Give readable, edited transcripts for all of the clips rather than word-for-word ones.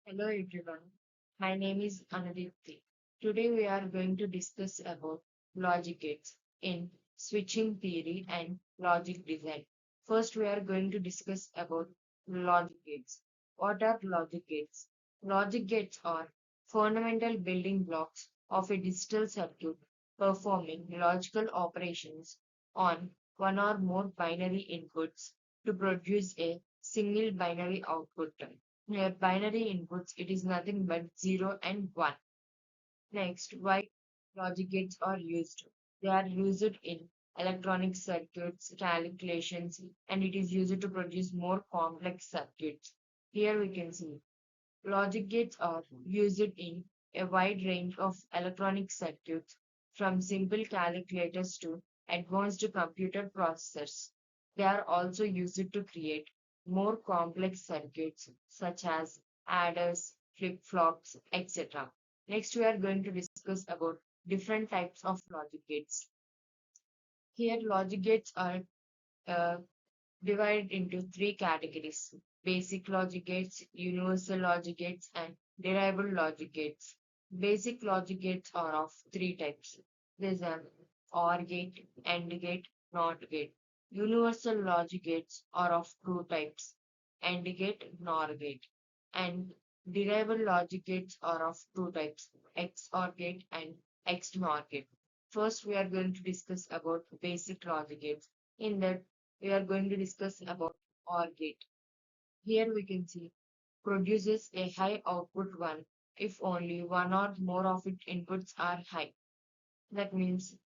Hello everyone. My name is Anadipti. Today we are going to discuss about logic gates in switching theory and logic design. First we are going to discuss about logic gates. What are logic gates? Logic gates are fundamental building blocks of a digital circuit performing logical operations on one or more binary inputs to produce a single binary output. Here, binary inputs, it is nothing but 0 and 1. Next, why logic gates are used? They are used in electronic circuits, calculations, and it is used to produce more complex circuits. Here we can see logic gates are used in a wide range of electronic circuits, from simple calculators to advanced computer processors. They are also used to create more complex circuits such as adders, flip-flops, etc. Next, we are going to discuss about different types of logic gates. Here, logic gates are uh, divided into three categories: basic logic gates, universal logic gates, and derivable logic gates. Basic logic gates are of three types. These are OR gate, AND gate, NOT gate. Universal logic gates are of two types: AND gate, NOR gate. And derivable logic gates are of two types: XOR gate and XNOR gate. First, we are going to discuss about basic logic gates. In that, we are going to discuss about OR gate. Here we can see produces a high output one if only one or more of its inputs are high. That means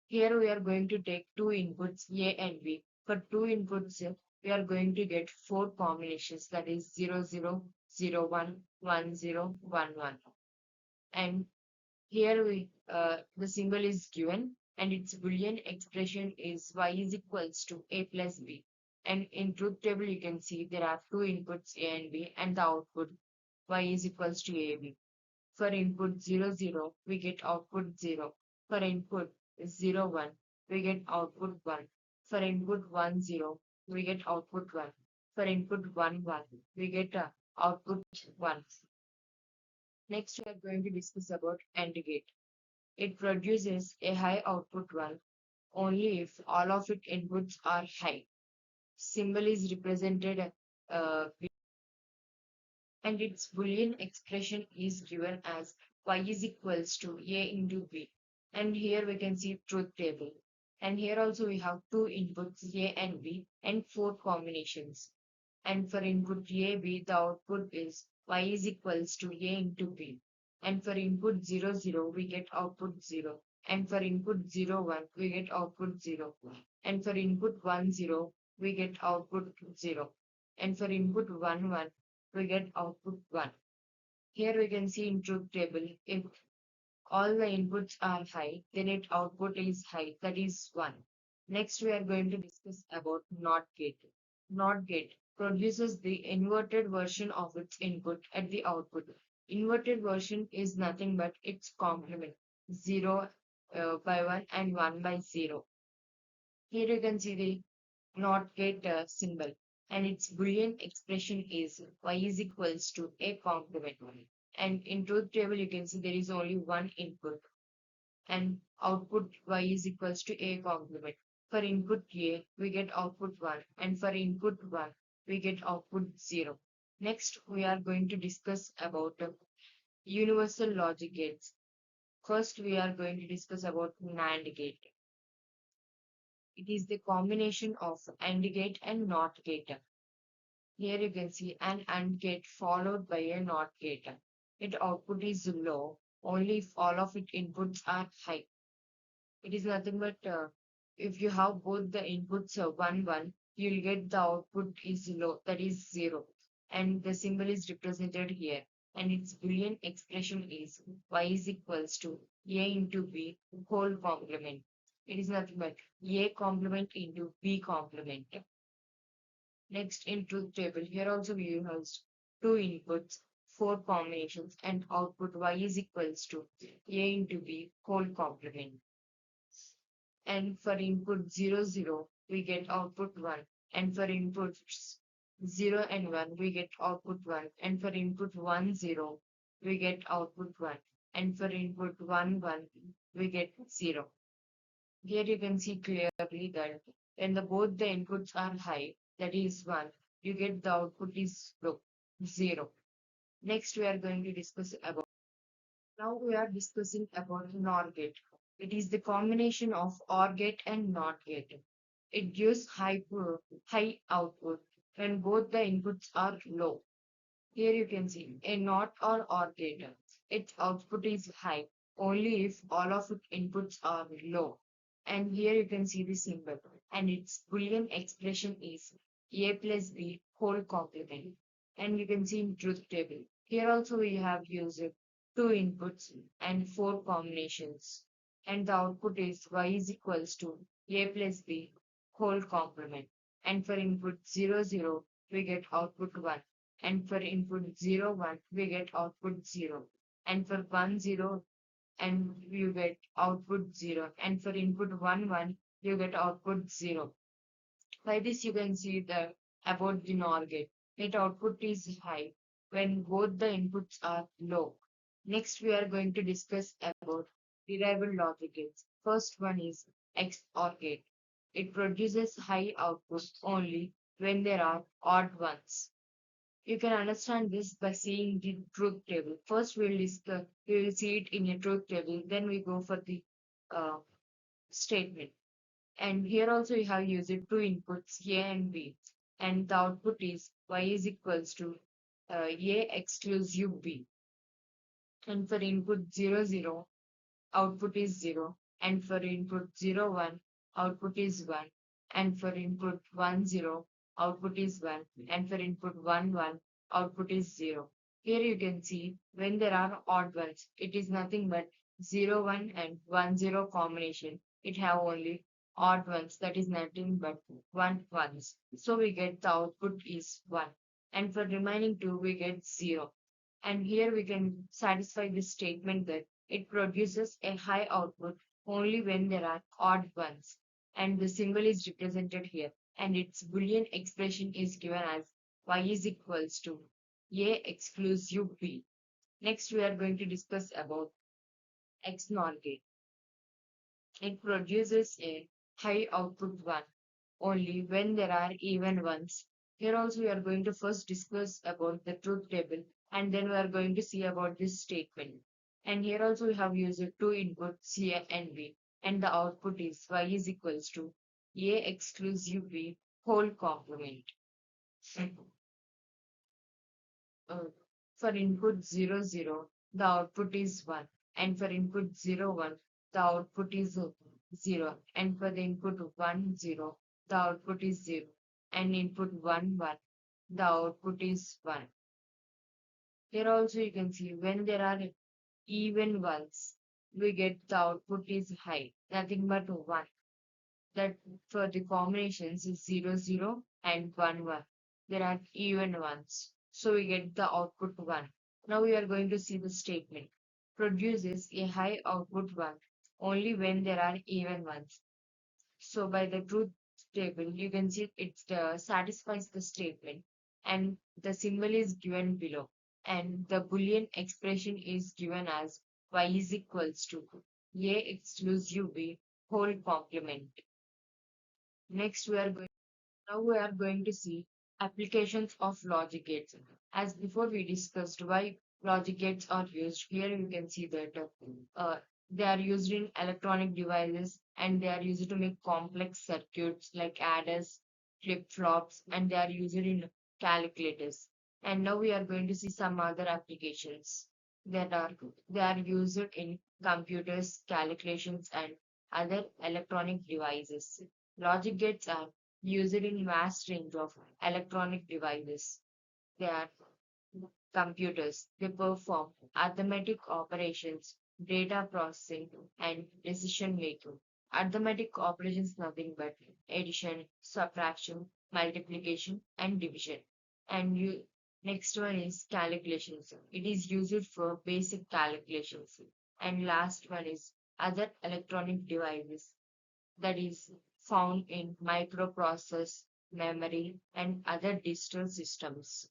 here we are going to take two inputs A and B. For two inputs, we are going to get four combinations, that is 00, 01, 10, 11. And here the symbol is given and its Boolean expression is y is equals to a plus b. And in truth table, you can see there are two inputs a and b and the output y is equals to ab. For input 00, we get output 0. For input 01, we get output 1. For input 10, we get output 1. For input 11, we get output 1. Next, we are going to discuss about AND gate. It produces a high output one only if all of its inputs are high. Symbol is represented and its Boolean expression is given as y is equals to a into b. And here we can see truth table. And here also we have two inputs a and b and four combinations. And for input a, b, the output is y is equals to a into b. And for input 00, we get output 0. And for input 01, we get output 0. And for input 10, we get output 0. And for input 11, we get output 1. Here we can see in truth table, if all the inputs are high, then its output is high, that is 1. Next, we are going to discuss about NOT gate. NOT gate produces the inverted version of its input at the output. Inverted version is nothing but its complement, 0 by 1 and 1 by 0. Here you can see the NOT gate symbol, and its Boolean expression is y is equals to a complement. And in truth table, you can see there is only one input and output y is equals to a complement. For input a, we get output 1, and for input 1, we get output 0. Next, we are going to discuss about universal logic gates. First, we are going to discuss about NAND gate. It is the combination of AND gate and NOT gate. Here you can see an AND gate followed by a NOT gate. Its output is low only if all of its inputs are high. It is nothing but if you have both the inputs 1 1, you'll get the output is low, that is 0. And the symbol is represented here. And its Boolean expression is y is equals to a into b whole complement. It is nothing but a complement into b complement. Next, in truth table, here also we have two inputs, four combinations, and output y is equals to a into b whole complement. And for input 00, we get output 1. And for inputs 0 and 1, we get output 1. And for input 1, 0, we get output 1. And for input 1, 1, we get 0. Here you can see clearly that when both the inputs are high, that is 1, you get the output is low, 0. Next, we are going to discuss about. Now we are discussing about NOR gate. It is the combination of OR gate and NOT gate. It gives high output when both the inputs are low. Here you can see a NOT or OR gate. Its output is high only if all of its inputs are low. And here you can see the symbol. And its Boolean expression is A plus B whole complement. And you can see in truth table. Here also we have used two inputs and four combinations. And the output is Y is equals to A plus B whole complement. And for input 0, 0, we get output 1. And for input 0, 1, we get output 0. And for 1, 0, and you get output 0. And for input 1, 1, you get output 0. By this, you can see the about the NOR gate. Its output is high when both the inputs are low. Next, we are going to discuss about derived logic gates. First one is XOR gate. It produces high output only when there are odd ones. You can understand this by seeing the truth table. First, we will see it in a truth table. Then we go for the uh, statement. And here also you have used two inputs A and B, and the output is Y is equals to A exclusive B. And for input 0, 0, output is 0, and for input 0, 1, output is 1, and for input 1, 0, output is 1, and for input 1, 1, output is 0. Here you can see when there are odd ones, it is nothing but 0, 1 and 1, 0 combination. It have only odd ones, that is nothing but 1 ones. So we get the output is 1. And for remaining 2, we get 0. And here we can satisfy this statement that it produces a high output only when there are odd ones. And the symbol is represented here. And its Boolean expression is given as Y is equals to A exclusive B. Next, we are going to discuss about XNOR gate. It produces a high output one only when there are even ones. Here also we are going to first discuss about the truth table and then we are going to see about this statement. And here also we have used two inputs C and B and the output is Y is equals to A exclusive B whole complement. Uh, for input 0, 0, the output is 1 and for input 0, 1, the output is 0 and for the input 1, 0, the output is 0 and input 1, 1, the output is 1. Here also you can see when there are even ones, we get the output is high, nothing but 1. That for the combinations is 0, 0 and 1, 1. There are even ones. So we get the output 1. Now we are going to see the statement. Produces a high output 1 only when there are even ones. So by the truth table, you can see it satisfies the statement and the symbol is given below. And the Boolean expression is given as Y is equals to A exclusive B whole complement. Next, we are going to see applications of logic gates. As before we discussed why logic gates are used, here you can see that they are used in electronic devices and they are used to make complex circuits like adders, flip-flops, and they are used in calculators. And now we are going to see some other applications that are they are used in computers, calculations, and other electronic devices. Logic gates are used in vast range of electronic devices. They are computers. They perform arithmetic operations, data processing, and decision making. Arithmetic operations nothing but addition, subtraction, multiplication, and division. And you next one is calculations. It is used for basic calculations. And last one is other electronic devices that is found in microprocessors memory, and other digital systems.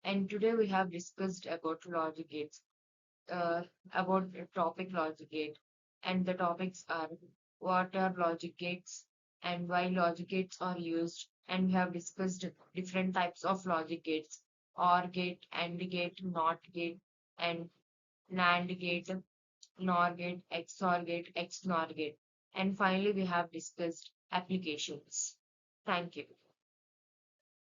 And today we have discussed about logic gates, about the topic logic gate. And the topics are what are logic gates and why logic gates are used. And we have discussed different types of logic gates, OR gate, AND gate, NOT gate, and NAND gate, NOR gate, XOR gate, XNOR gate. And finally, we have discussed applications. Thank you.